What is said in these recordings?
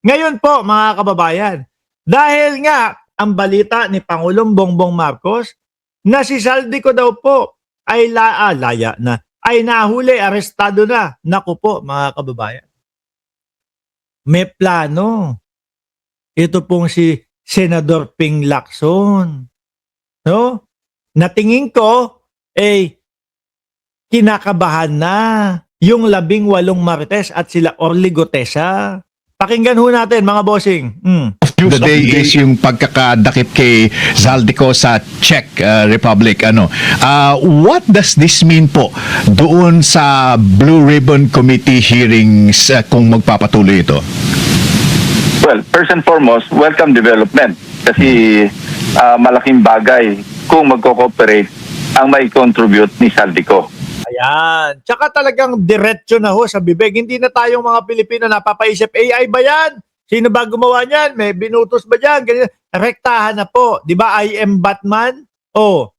Ngayon po, mga kababayan, dahil nga ang balita ni Pangulong Bongbong Marcos na si Saldico daw po ay laya na, ay nahuli, arestado na. Naku po, mga kababayan. May plano. Ito pong si Senador Ping Lacson. No? Natingin ko, kinakabahan na yung 18 Marites at sila Orly Gotesa. Pakinggan ho natin, mga bossing. The day is yung pagkakadakip kay Zaldico sa Czech Republic. What does this mean po doon sa Blue Ribbon Committee hearings kung magpapatuloy ito? Well, first and foremost, welcome development. Kasi malaking bagay kung magko-cooperate ang may contribute ni Saldico. Ayan. Tsaka talagang diretso na ho sa bibig. Hindi na tayong mga Pilipino napapaisip, AI ba yan? Sino ba gumawa niyan? May binutos ba dyan? Ganyan. Rektahan na po. Di ba I am Batman? Oh.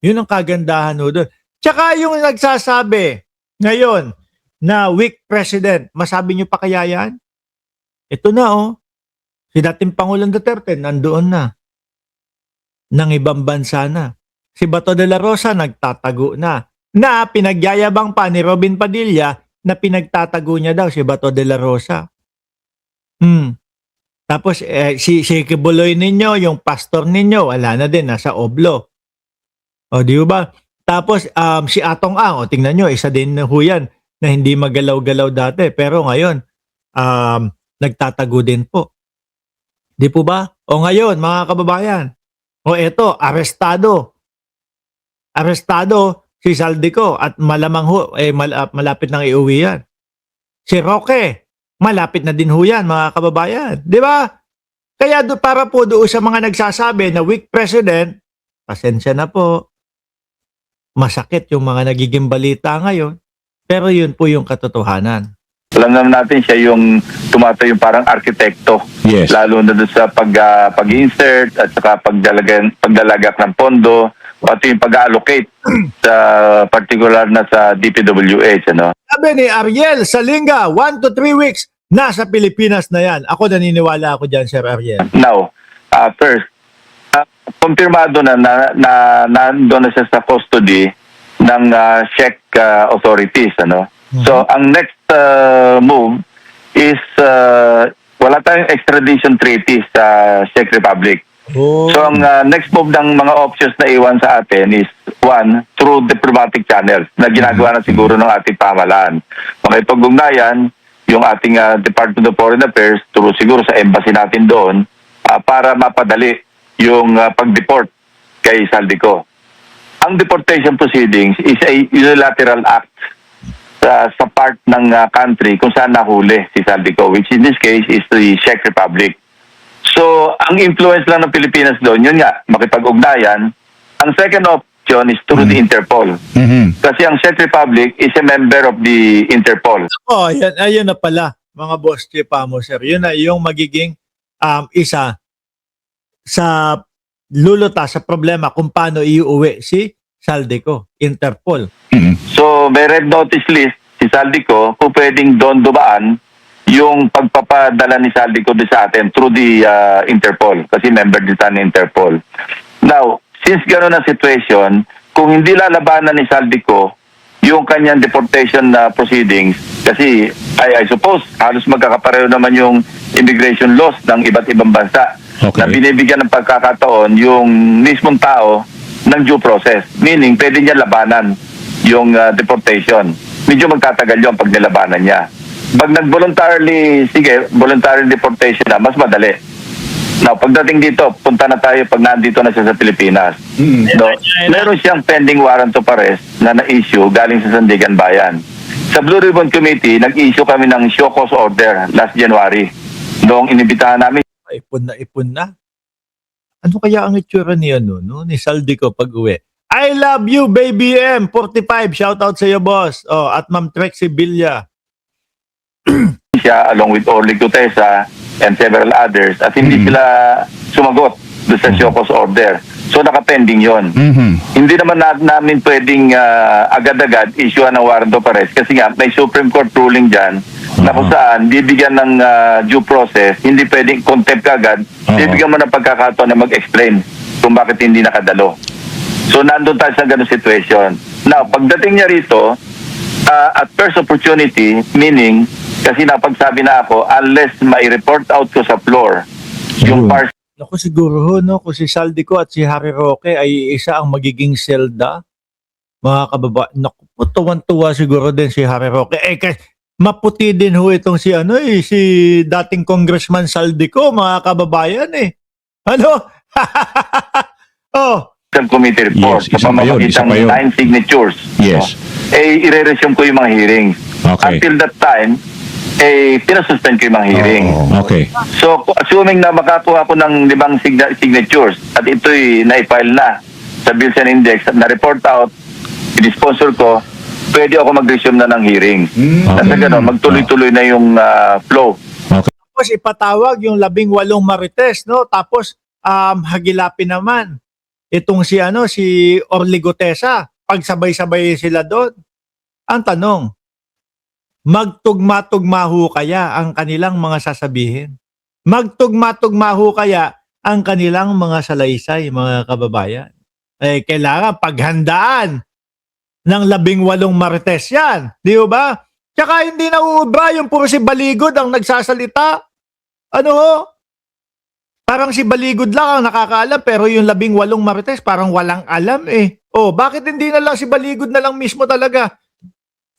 Yun ang kagandahan ho doon. Tsaka yung nagsasabi ngayon na weak president, masabi nyo pa kaya yan? Ito na oh. Si dating Pangulong Duterte nandoon na. Nang ibang bansa na. Si Bato de la Rosa nagtatago na. Na pinagyayabang pa ni Robin Padilla na pinagtatago niya daw si Bato de la Rosa. Tapos si Kibuloy ninyo, yung pastor ninyo, wala na din, nasa Oblo. O di ba? Tapos si Atong Ang, tingnan nyo, isa din na huyan na hindi magalaw-galaw dati. Pero ngayon, nagtatago din po. Di po ba? O ngayon, mga kababayan, o eto, arestado. Arestado si Saldico at malamang malapit nang iuwi yan. Si Roque, malapit na din ho yan, mga kababayan. Di ba? Kaya para po doon sa mga nagsasabi na weak president, pasensya na po. Masakit yung mga nagiging balita ngayon. Pero yun po yung katotohanan. Alam naman natin siya yung tumatayo parang arkitekto. Yes. Lalo na doon sa pag-insert at saka pagdalagak ng pondo at yung pag-allocate sa particular na sa DPWH. Sabi ni Ariel Salinga, 1 to 3 weeks, nasa Pilipinas na yan. Ako naniniwala ako dyan, Sir Ariel. Now, first, kumpirmado na nandun na siya sa custody ng Czech authorities. So, ang next move is wala tayong extradition treaty sa Czech Republic. Oh. So, ang next move ng mga options na iwan sa atin is, one, through diplomatic channels na ginagawa na siguro ng ating pamahalaan. Makipag-ugnayan yung ating Department of Foreign Affairs siguro sa embassy natin doon para mapadali yung pag-deport kay Saldico. Ang deportation proceedings is a unilateral act sa part ng country kung saan nahuli si Saldico, which in this case is the Czech Republic. So, ang influence lang ng Pilipinas doon, yun nga, makipag-ugnayan. Ang second option is through the Interpol. Kasi ang Czech Republic is a member of the Interpol. Oh, ayun na pala, mga boss mo, sir. Yun na yung magiging isa sa luluta sa problema kung paano iuwi si Saldico, Interpol. So, may red notice list si Saldico kung pwedeng doon dumaan yung pagpapadala ni Saldico sa atin through the Interpol. Kasi member din tayo ng Interpol. Now, since gano'n ang situation, kung hindi lalabanan ni Saldico yung kanyang deportation proceedings, kasi I suppose halos magkakapareho naman yung immigration laws ng iba't ibang bansa na binibigyan ng pagkakataon yung mismong tao ng due process. Meaning, pwede niya labanan yung deportation. Medyo magtatagal yun pag nilabanan niya. Pag voluntary deportation na, mas madali. Now, pagdating dito, punta na tayo pag nandito na siya sa Pilipinas. No, meron siyang pending warrant of arrest na na-issue galing sa Sandigan Bayan. Sa Blue Ribbon Committee, nag-issue kami ng show cause order last January. Noong inibitahan namin. Ipon na. Ano kaya ang itsura niya ni Saldico pag-uwi? I love you, Baby M45. Shoutout sa iyo, boss. Oh, at Ma'am Trexie Villa. Siya along with Orly Gutesa and several others at hindi sila sumagot doon sa show cause order. So nakapending yon. Hindi naman namin pwedeng agad-agad issue ng warrant of arrest kasi nga may Supreme Court ruling dyan na kung saan bibigyan ng due process, hindi pwedeng contempt agad, bibigyan mo ng pagkakataon na mag-explain kung bakit hindi nakadalo. So nandun tayo sa ganung situation. Now, pagdating niya rito, at first opportunity, meaning, kasi napagsabi na ako, unless mai-report out ko sa floor, yung Sure. parcel Naku, siguro ho, no, kung si Saldico at si Harry Roque ay isa ang magiging selda, mga kababa, naku po, tuwan-tuwa siguro din si Harry Roque. Maputi din ho itong si si dating Congressman Saldico, mga kababayan eh. Ano? Oh, committee report Yes, isa sa pa yun, isa pamamagitan pa yun. ng 9 signatures. Yes. I-resume ko yung mga hearings. Okay. Until that time, pinasuspend ko yung mga hearings. Okay. So, assuming na makakuha ko ng 5 signatures at ito'y na-file na sa Bills and Index at na-report out, i-sponsor ko, pwede ako mag-resume na ng hearing. At sa gano'n, magtuloy-tuloy na yung flow. tapos ipatawag yung 18 marites, no? Tapos hagilapin naman itong si Orly Gutesa. Pagsabay-sabay sila doon. Ang tanong, magtugma-tugma ho kaya ang kanilang mga sasabihin? Magtugma-tugma ho kaya ang kanilang mga salaysay, mga kababayan? Kailangan paghandaan ng 18 marites yan. Di ba? Tsaka hindi na uubra yung puro si Baligod ang nagsasalita. Ano ho? Parang si Baligod lang ang nakakaalam pero yung 18 marites parang walang alam eh. Bakit hindi na lang si Baligod na lang mismo talaga?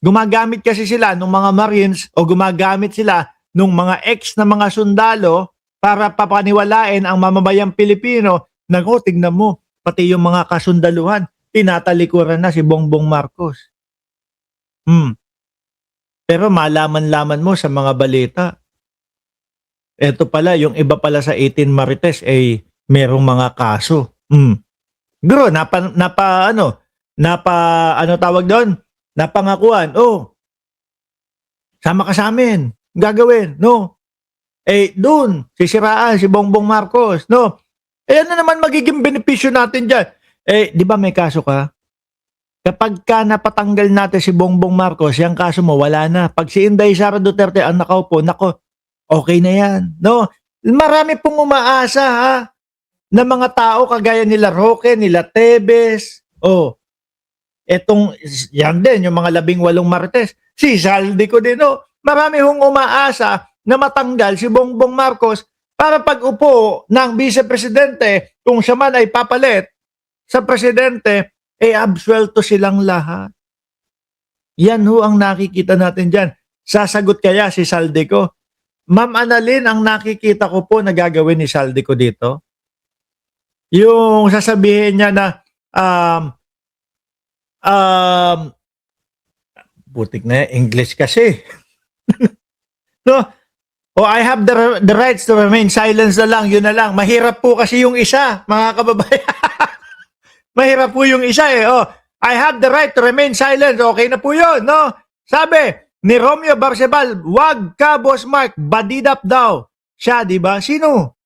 Gumagamit kasi sila ng mga Marines o gumagamit sila ng mga ex na mga sundalo para papaniwalain ang mamamayang Pilipino na tignan mo, pati yung mga kasundaluhan, tinatalikuran na si Bongbong Marcos. Pero malaman-laman mo sa mga balita, eto pala, yung iba pala sa 18 marites ay merong mga kaso. Bro, ano tawag doon? Napangakuan. Sama ka sa amin. Gagawin. No? Doon, sisiraan si Bongbong Marcos. No? Ano naman magiging benepisyo natin dyan? Di ba may kaso ka? Kapag ka napatanggal natin si Bongbong Marcos, yung kaso mo, wala na. Pag si Inday Sara Duterte ang nakaupo, okay na yan. No? Marami pong umaasa, ha? Na mga tao kagaya nila Roque, nila Tebes. Yan din, yung mga 18 marites. Si Saldico din, marami hong umaasa na matanggal si Bongbong Marcos para pag-upo ng vice-presidente, kung siya man ay papalit sa presidente, absuelto silang lahat. Yan ho ang nakikita natin dyan. Sasagot kaya si Saldico? Ma'am Annalyn, ang nakikita ko po na gagawin ni Saldico dito, yung sasabihin niya na butik na English kasi. No? I have the rights to remain silent na lang, yun na lang. Mahirap po kasi yung isa, mga kababayan. Mahirap po yung isa eh. I have the right to remain silent. Okay na po yun, no? Sabi ni Romeo Barcebal, wag ka, Boss Mark, badidap daw. Siya, di ba? Sino?